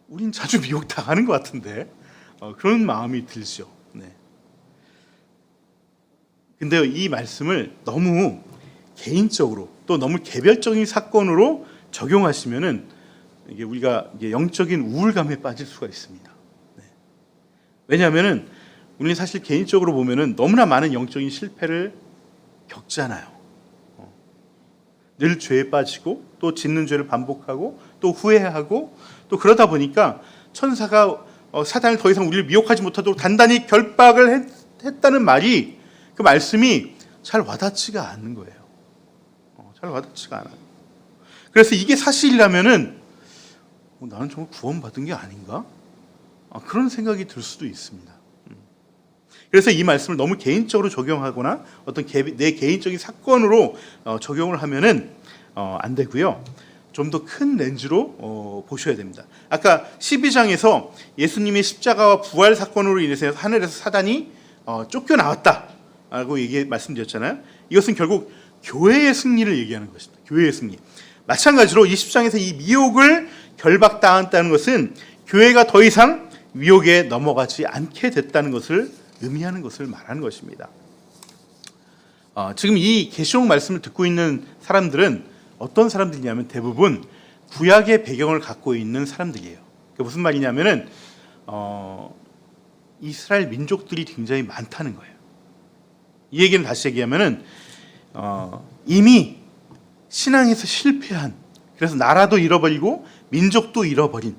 우린 자주 미혹당하는 것 같은데 그런 마음이 들죠. 네. 근데 이 말씀을 너무 개인적으로 또 너무 개별적인 사건으로 적용하시면은 이게 우리가 영적인 우울감에 빠질 수가 있습니다. 네. 왜냐하면은 우리는 사실 개인적으로 보면은 너무나 많은 영적인 실패를 겪잖아요. 늘 죄에 빠지고 또 짓는 죄를 반복하고 또 후회하고 또 그러다 보니까 천사가 사단을 더 이상 우리를 미혹하지 못하도록 단단히 결박을 했다는 말이 그 말씀이 잘 와닿지가 않는 거예요. 잘 와닿지가 않아요. 그래서 이게 사실이라면은 나는 정말 구원받은 게 아닌가? 그런 생각이 들 수도 있습니다. 그래서 이 말씀을 너무 개인적으로 적용하거나 어떤 내 개인적인 사건으로 적용을 하면은 안 되고요. 좀 더 큰 렌즈로 보셔야 됩니다. 아까 12장에서 예수님의 십자가와 부활 사건으로 인해서 하늘에서 사단이 쫓겨나왔다라고 말씀드렸잖아요. 이것은 결국 교회의 승리를 얘기하는 것입니다. 교회의 승리. 마찬가지로 20장에서 이 미혹을 결박당했다는 것은 교회가 더 이상 미혹에 넘어가지 않게 됐다는 것을 의미하는 것을 말하는 것입니다. 지금 이 계시록 말씀을 듣고 있는 사람들은 어떤 사람들이냐면 대부분 구약의 배경을 갖고 있는 사람들이에요. 그게 무슨 말이냐면은 이스라엘 민족들이 굉장히 많다는 거예요. 이 얘기는 다시 얘기하면은 이미 신앙에서 실패한, 그래서 나라도 잃어버리고 민족도 잃어버린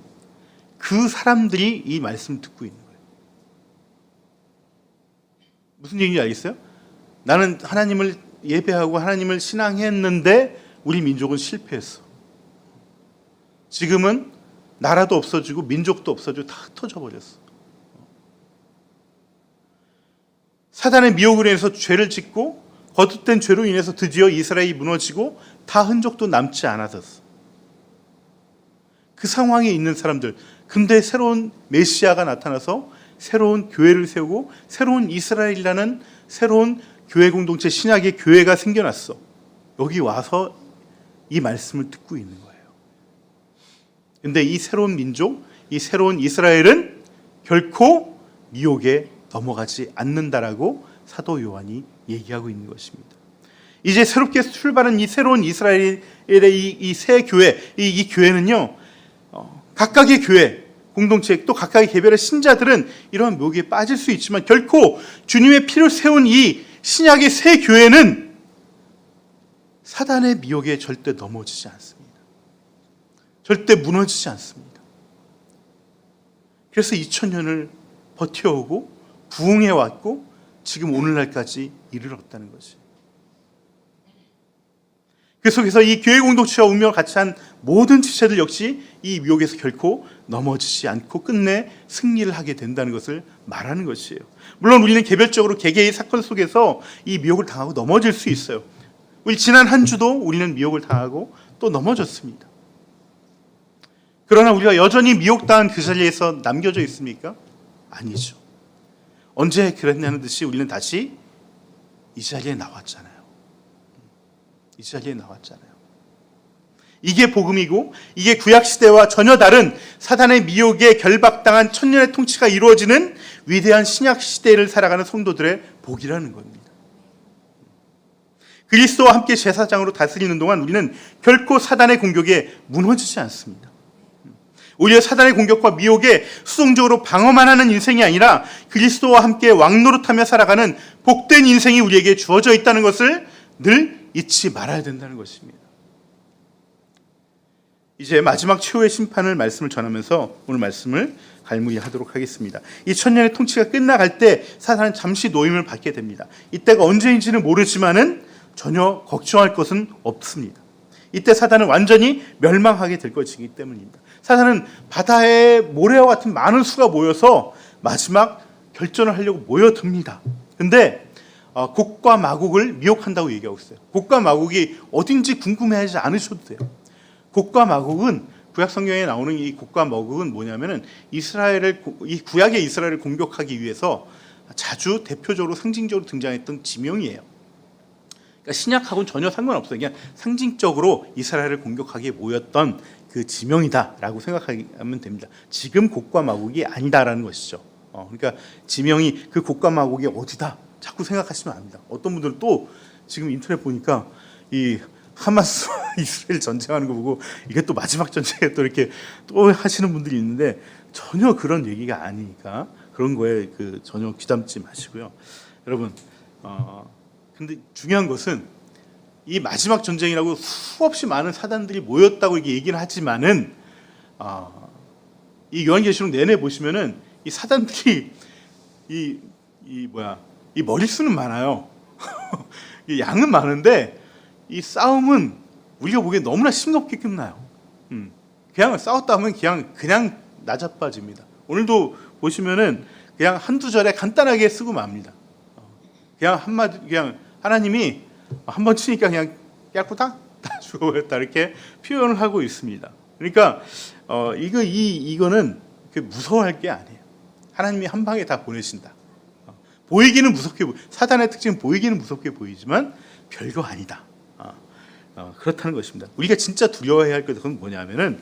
그 사람들이 이 말씀을 듣고 있는 거예요. 무슨 얘기인지 알겠어요? 나는 하나님을 예배하고 하나님을 신앙했는데 우리 민족은 실패했어. 지금은 나라도 없어지고 민족도 없어지고 다 흩어져 버렸어. 사단의 미혹으로 인해서 죄를 짓고 거듭된 죄로 인해서 드디어 이스라엘이 무너지고 다 흔적도 남지 않았었어. 그 상황에 있는 사람들, 근데 새로운 메시아가 나타나서 새로운 교회를 세우고 새로운 이스라엘이라는 새로운 교회 공동체, 신약의 교회가 생겨났어. 여기 와서 이 말씀을 듣고 있는 거예요. 근데 이 새로운 민족, 이 새로운 이스라엘은 결코 미혹에 넘어가지 않는다라고 사도 요한이 얘기하고 있는 것입니다. 이제 새롭게 출발한 이 새로운 이스라엘의 이 새 교회, 이 교회는요, 각각의 교회, 공동체, 또 각각의 개별의 신자들은 이러한 미혹에 빠질 수 있지만 결코 주님의 피를 세운 이 신약의 새 교회는 사단의 미혹에 절대 넘어지지 않습니다. 절대 무너지지 않습니다. 그래서 2000년을 버텨오고 부흥해왔고 지금 오늘날까지 이르렀다는 것이. 그 속에서 이 교회 공동체와 운명을 같이 한 모든 지체들 역시 이 미혹에서 결코 넘어지지 않고 끝내 승리를 하게 된다는 것을 말하는 것이에요. 물론 우리는 개별적으로 개개의 사건 속에서 이 미혹을 당하고 넘어질 수 있어요. 우리 지난 한 주도 우리는 미혹을 당하고 또 넘어졌습니다. 그러나 우리가 여전히 미혹당한 그 자리에서 남겨져 있습니까? 아니죠. 언제 그랬냐는 듯이 우리는 다시 이 자리에 나왔잖아요. 이 자리에 나왔잖아요. 이게 복음이고 이게 구약시대와 전혀 다른 사단의 미혹에 결박당한 천년의 통치가 이루어지는 위대한 신약시대를 살아가는 성도들의 복이라는 겁니다. 그리스도와 함께 제사장으로 다스리는 동안 우리는 결코 사단의 공격에 무너지지 않습니다. 오히려 사단의 공격과 미혹에 수동적으로 방어만 하는 인생이 아니라 그리스도와 함께 왕노릇하며 살아가는 복된 인생이 우리에게 주어져 있다는 것을 늘 잊지 말아야 된다는 것입니다. 이제 마지막 최후의 심판을 말씀을 전하면서 오늘 말씀을 갈무리하도록 하겠습니다. 이 천년의 통치가 끝나갈 때 사단은 잠시 노임을 받게 됩니다. 이때가 언제인지는 모르지만은 전혀 걱정할 것은 없습니다. 이때 사단은 완전히 멸망하게 될 것이기 때문입니다. 사단은 바다에 모래와 같은 많은 수가 모여서 마지막 결전을 하려고 모여듭니다. 근데 곡과 마곡을 미혹한다고 얘기하고 있어요. 곡과 마곡이 어딘지 궁금해하지 않으셔도 돼요. 곡과 마곡은 구약 성경에 나오는 이 곡과 머극은 뭐냐면은 이 구약의 이스라엘을 공격하기 위해서 자주 대표적으로 상징적으로 등장했던 지명이에요. 그러니까 신약하고는 전혀 상관없어요. 그냥 상징적으로 이스라엘을 공격하기에 모였던 그 지명이다라고 생각하면 됩니다. 지금 곡과 마곡이 아니다라는 것이죠. 그러니까 지명이 그 곡과 마곡이 어디다 자꾸 생각하시면 안 됩니다. 어떤 분들은 또 지금 인터넷 보니까 이 하마스 이스라엘 전쟁하는 거 보고 이게 또 마지막 전쟁에 또 이렇게 또 하시는 분들이 있는데 전혀 그런 얘기가 아니니까 그런 거에 전혀 귀담지 마시고요. 여러분, 근데 중요한 것은 이 마지막 전쟁이라고 수없이 많은 사단들이 모였다고 이렇게 얘기는 하지만은 이 요한계시록 내내 보시면은 이 사단들이 이 머릿수는 많아요. 이 양은 많은데 이 싸움은 우리가 보기에 너무나 싱겁게 끝나요. 그냥 싸웠다 하면 그냥 나자빠집니다. 오늘도 보시면은 그냥 한두 절에 간단하게 쓰고 맙니다. 그냥 한마디, 그냥 하나님이 한번 치니까 그냥 깨끗다 다 죽어버렸다 이렇게 표현을 하고 있습니다. 그러니까 이거는 무서워할 게 아니에요. 하나님이 한 방에 다 보내신다. 보이기는 무섭게 사단의 특징은 보이기는 무섭게 보이지만 별거 아니다. 그렇다는 것입니다. 우리가 진짜 두려워해야 할 것은 뭐냐면은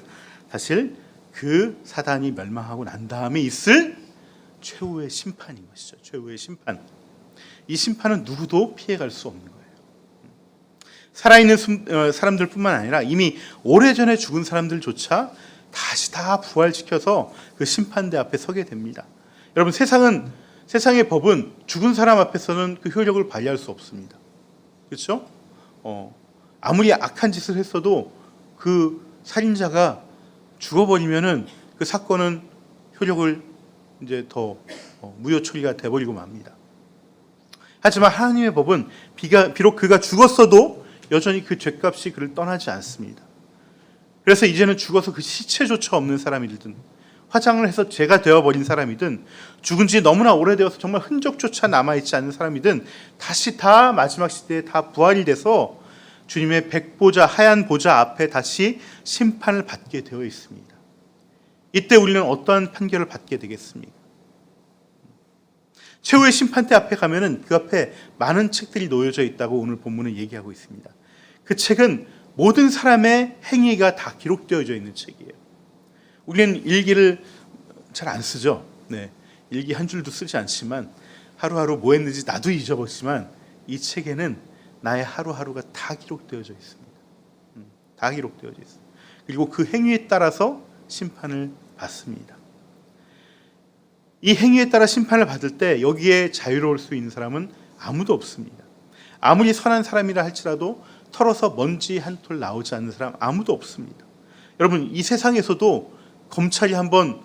사실 그 사단이 멸망하고 난 다음에 있을 최후의 심판인 것이죠. 최후의 심판. 이 심판은 누구도 피해갈 수 없는 거예요. 살아있는 사람들뿐만 아니라 이미 오래전에 죽은 사람들조차 다시 다 부활시켜서 그 심판대 앞에 서게 됩니다. 여러분, 세상의 법은 죽은 사람 앞에서는 그 효력을 발휘할 수 없습니다. 그렇죠? 아무리 악한 짓을 했어도 그 살인자가 죽어버리면은 그 사건은 효력을 이제 더 무효 처리가 돼버리고 맙니다. 하지만 하나님의 법은 비록 그가 죽었어도 여전히 그 죄값이 그를 떠나지 않습니다. 그래서 이제는 죽어서 그 시체조차 없는 사람이든 화장을 해서 죄가 되어버린 사람이든 죽은 지 너무나 오래되어서 정말 흔적조차 남아있지 않는 사람이든 다시 다 마지막 시대에 다 부활이 돼서 주님의 백보자 하얀 보좌 앞에 다시 심판을 받게 되어 있습니다. 이때 우리는 어떠한 판결을 받게 되겠습니까? 최후의 심판대 앞에 가면은 그 앞에 많은 책들이 놓여져 있다고 오늘 본문은 얘기하고 있습니다. 그 책은 모든 사람의 행위가 다 기록되어져 있는 책이에요. 우리는 일기를 잘 안 쓰죠. 네, 일기 한 줄도 쓰지 않지만 하루하루 뭐 했는지 나도 잊어버리지만 이 책에는 나의 하루하루가 다 기록되어져 있습니다. 다 기록되어져 있습니다. 그리고 그 행위에 따라서 심판을 받습니다. 이 행위에 따라 심판을 받을 때 여기에 자유로울 수 있는 사람은 아무도 없습니다. 아무리 선한 사람이라 할지라도 털어서 먼지 한 톨 나오지 않는 사람 아무도 없습니다. 여러분, 이 세상에서도 검찰이 한번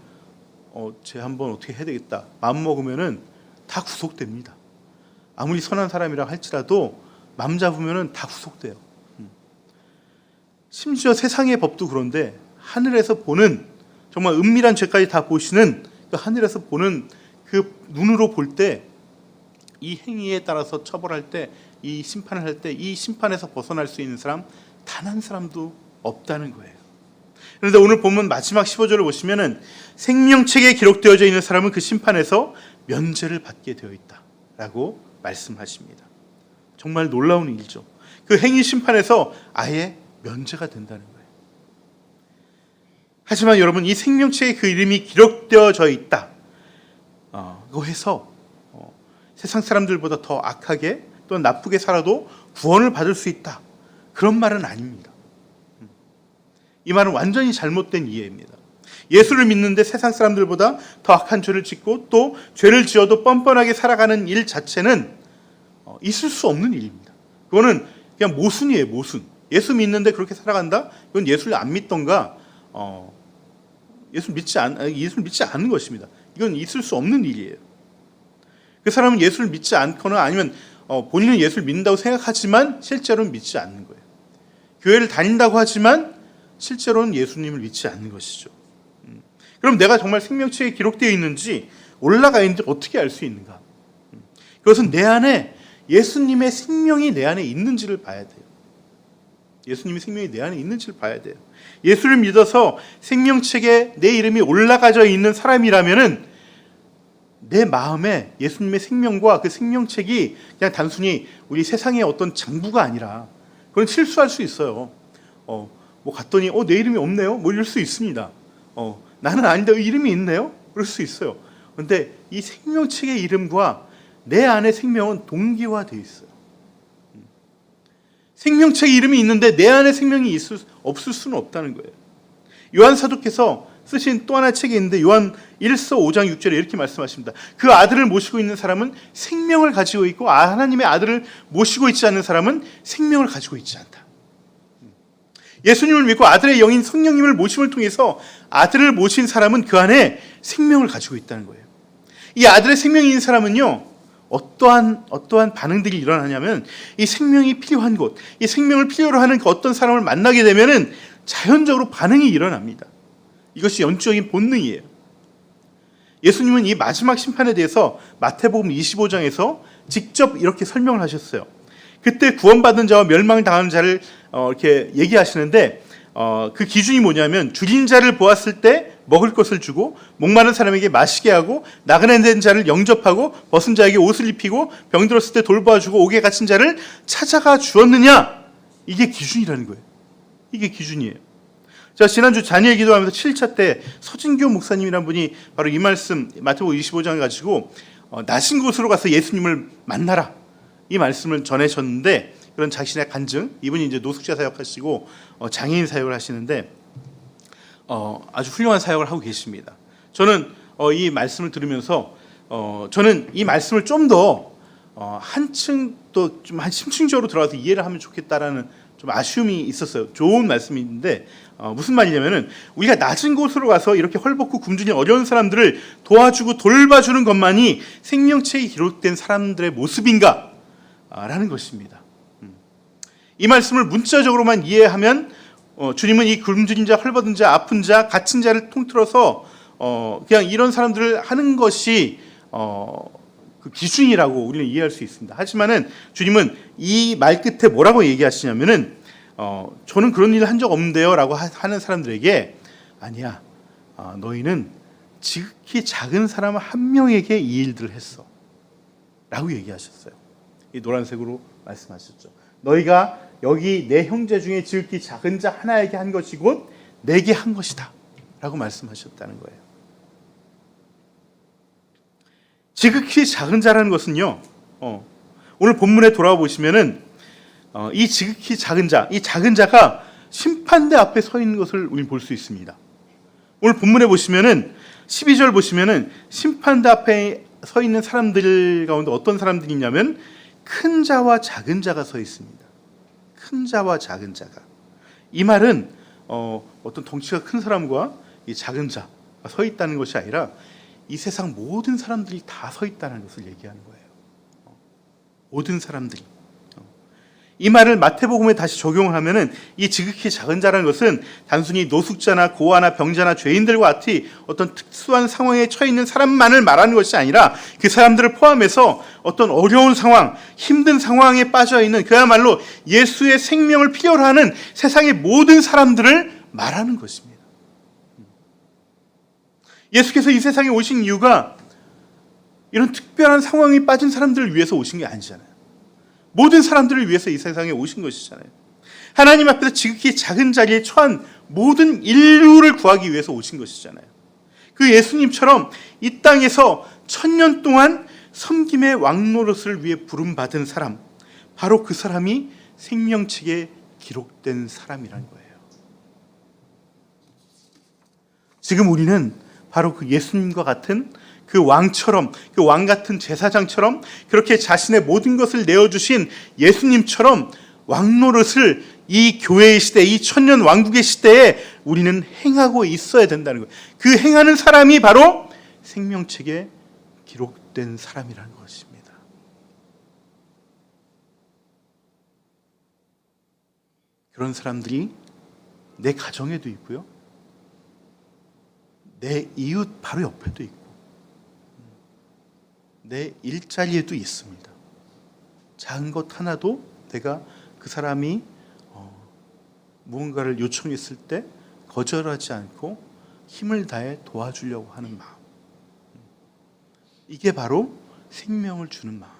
쟤 한번 어떻게 해야 되겠다 마음 먹으면은 다 구속됩니다. 아무리 선한 사람이라 할지라도 맘 잡으면은 다 구속돼요. 심지어 세상의 법도 그런데 하늘에서 보는 정말 은밀한 죄까지 다 보시는 그 하늘에서 보는 그 눈으로 볼 때 이 행위에 따라서 처벌할 때 이 심판을 할 때 이 심판에서 벗어날 수 있는 사람 단 한 사람도 없다는 거예요. 그런데 오늘 본문 마지막 15절을 보시면은 생명책에 기록되어져 있는 사람은 그 심판에서 면제를 받게 되어 있다라고 말씀하십니다. 정말 놀라운 일이죠. 그 행위 심판에서 아예 면제가 된다는 거예요. 하지만 여러분, 이 생명책에 그 이름이 기록되어져 있다. 그거 해서 세상 사람들보다 더 악하게 또는 나쁘게 살아도 구원을 받을 수 있다. 그런 말은 아닙니다. 이 말은 완전히 잘못된 이해입니다. 예수를 믿는데 세상 사람들보다 더 악한 죄를 짓고 또 죄를 지어도 뻔뻔하게 살아가는 일 자체는 있을 수 없는 일입니다. 그거는 그냥 모순이에요, 모순. 예수 믿는데 그렇게 살아간다? 이건 예수를 안 믿던가 예수를 믿지 않는 것입니다. 이건 있을 수 없는 일이에요. 그 사람은 예수를 믿지 않거나 아니면 본인은 예수를 믿는다고 생각하지만 실제로는 믿지 않는 거예요. 교회를 다닌다고 하지만 실제로는 예수님을 믿지 않는 것이죠. 그럼 내가 정말 생명책에 기록되어 있는지 올라가 있는지 어떻게 알 수 있는가? 그것은 내 안에 예수님의 생명이 내 안에 있는지를 봐야 돼요. 예수님이 생명이 내 안에 있는지를 봐야 돼요. 예수를 믿어서 생명책에 내 이름이 올라가져 있는 사람이라면은 내 마음에 예수님의 생명과 그 생명책이 그냥 단순히 우리 세상의 어떤 장부가 아니라, 그건 실수할 수 있어요. 뭐 갔더니 내 이름이 없네요. 뭐 이럴 수 있습니다. 나는 아닌데 이름이 있네요. 그럴 수 있어요. 그런데 이 생명책의 이름과 내 안의 생명은 동기화되어 있어요. 생명책 이름이 있는데 내 안에 생명이 없을 수는 없다는 거예요. 요한 사도께서 쓰신 또 하나의 책이 있는데 요한 1서 5장 6절에 이렇게 말씀하십니다. 그 아들을 모시고 있는 사람은 생명을 가지고 있고 하나님의 아들을 모시고 있지 않는 사람은 생명을 가지고 있지 않다. 예수님을 믿고 아들의 영인 성령님을 모심을 통해서 아들을 모신 사람은 그 안에 생명을 가지고 있다는 거예요. 이 아들의 생명이 있는 사람은요, 어떠한 반응들이 일어나냐면, 이 생명이 필요한 곳, 이 생명을 필요로 하는 그 어떤 사람을 만나게 되면은 자연적으로 반응이 일어납니다. 이것이 영적인 본능이에요. 예수님은 이 마지막 심판에 대해서 마태복음 25장에서 직접 이렇게 설명을 하셨어요. 그때 구원받은 자와 멸망당하는 자를 이렇게 얘기하시는데, 그 기준이 뭐냐면, 줄인 자를 보았을 때 먹을 것을 주고, 목마른 사람에게 마시게 하고, 나그네 된 자를 영접하고, 벗은 자에게 옷을 입히고, 병들었을 때 돌보아주고, 옥에 갇힌 자를 찾아가 주었느냐? 이게 기준이라는 거예요. 이게 기준이에요. 자, 지난주 자녀의 기도하면서 7차 때 서진교 목사님이란 분이 바로 이 말씀, 마태복음 25장을 가지고 낮은 곳으로 가서 예수님을 만나라, 이 말씀을 전해셨는데, 그런 자신의 간증, 이분이 이제 노숙자 사역하시고 장애인 사역을 하시는데 아주 훌륭한 사역을 하고 계십니다. 저는 이 말씀을 들으면서 저는 이 말씀을 좀 더 한층 또 좀 한 심층적으로 들어가서 이해를 하면 좋겠다라는 좀 아쉬움이 있었어요. 좋은 말씀인데 무슨 말이냐면은, 우리가 낮은 곳으로 가서 이렇게 헐벗고 굶주린 어려운 사람들을 도와주고 돌봐주는 것만이 생명책이 기록된 사람들의 모습인가? 라는 것입니다. 이 말씀을 문자적으로만 이해하면 주님은 이 굶주린 자, 헐벗은 자, 아픈 자, 갇힌 자를 통틀어서 그냥 이런 사람들을 하는 것이 그 기준이라고 우리는 이해할 수 있습니다. 하지만은 주님은 이 말 끝에 뭐라고 얘기하시냐면은 저는 그런 일을 한 적 없는데요 라고 하는 사람들에게, 아니야, 너희는 지극히 작은 사람 한 명에게 이 일들을 했어 라고 얘기하셨어요. 이 노란색으로 말씀하셨죠. 너희가 여기 내 형제 중에 지극히 작은 자 하나에게 한 것이 곧 내게 한 것이다 라고 말씀하셨다는 거예요. 지극히 작은 자라는 것은요, 오늘 본문에 돌아와 보시면은 이 지극히 작은 자, 이 작은 자가 심판대 앞에 서 있는 것을 우리는 볼 수 있습니다. 오늘 본문에 보시면은 12절 보시면은 심판대 앞에 서 있는 사람들 가운데 어떤 사람들이 있냐면 큰 자와 작은 자가 서 있습니다. 큰 자와 작은 자가. 이 말은 어떤 덩치가 큰 사람과 이 작은 자가 서 있다는 것이 아니라 이 세상 모든 사람들이 다 서 있다는 것을 얘기하는 거예요. 모든 사람들이. 이 말을 마태복음에 다시 적용을 하면은 이 지극히 작은 자라는 것은 단순히 노숙자나 고아나 병자나 죄인들과 같이 어떤 특수한 상황에 처해 있는 사람만을 말하는 것이 아니라 그 사람들을 포함해서 어떤 어려운 상황, 힘든 상황에 빠져 있는, 그야말로 예수의 생명을 필요로 하는 세상의 모든 사람들을 말하는 것입니다. 예수께서 이 세상에 오신 이유가 이런 특별한 상황에 빠진 사람들을 위해서 오신 게 아니잖아요. 모든 사람들을 위해서 이 세상에 오신 것이잖아요. 하나님 앞에서 지극히 작은 자리에 처한 모든 인류를 구하기 위해서 오신 것이잖아요. 그 예수님처럼 이 땅에서 1000년 동안 섬김의 왕노릇을 위해 부름받은 사람, 바로 그 사람이 생명책에 기록된 사람이라는 거예요. 지금 우리는 바로 그 예수님과 같은 그 왕처럼, 그 왕 같은 제사장처럼, 그렇게 자신의 모든 것을 내어주신 예수님처럼 왕노릇을 이 교회의 시대, 이 천년 왕국의 시대에 우리는 행하고 있어야 된다는 거예요. 그 행하는 사람이 바로 생명책에 기록된 사람이라는 것입니다. 그런 사람들이 내 가정에도 있고요, 내 이웃 바로 옆에도 있고, 내 일자리에도 있습니다. 작은 것 하나도 내가 그 사람이 무언가를 요청했을 때 거절하지 않고 힘을 다해 도와주려고 하는 마음. 이게 바로 생명을 주는 마음이에요.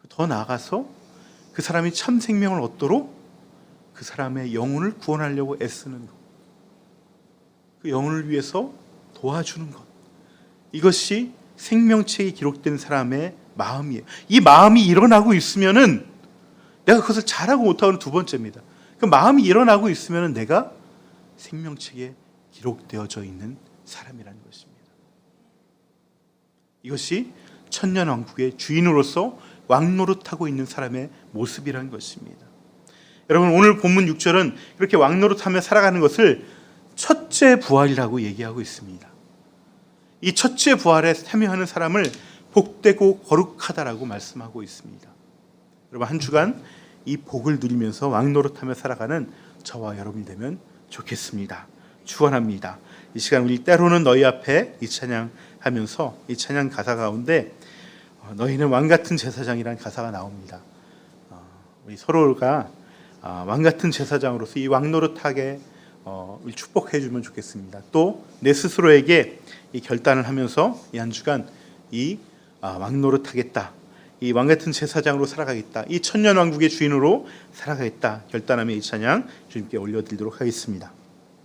더 나아가서 그 사람이 참 생명을 얻도록 그 사람의 영혼을 구원하려고 애쓰는 것. 그 영혼을 위해서 도와주는 것. 이것이 생명책에 기록된 사람의 마음이에요. 이 마음이 일어나고 있으면은 내가 그것을 잘하고 못하고는 두 번째입니다. 그 마음이 일어나고 있으면은 내가 생명책에 기록되어져 있는 사람이라는 것입니다. 이것이 천년왕국의 주인으로서 왕노릇하고 있는 사람의 모습이라는 것입니다. 여러분, 오늘 본문 6절은 이렇게 왕노릇하며 살아가는 것을 첫째 부활이라고 얘기하고 있습니다. 이 첫째 부활에 참여하는 사람을 복되고 거룩하다라고 말씀하고 있습니다. 여러분, 한 주간 이 복을 누리면서 왕노릇하며 살아가는 저와 여러분이 되면 좋겠습니다. 축원합니다. 이 시간 우리 때로는 너희 앞에 이 찬양하면서 이 찬양 가사 가운데 너희는 왕같은 제사장이라는 가사가 나옵니다. 우리 서로가 왕같은 제사장으로서 이 왕노릇하게 축복해 주면 좋겠습니다. 또 내 스스로에게 이 결단을 하면서 이 한 주간 이 왕노릇하겠다, 이 왕같은 제사장으로 살아가겠다, 이 천년왕국의 주인으로 살아가겠다 결단하며 이 찬양 주님께 올려드리도록 하겠습니다.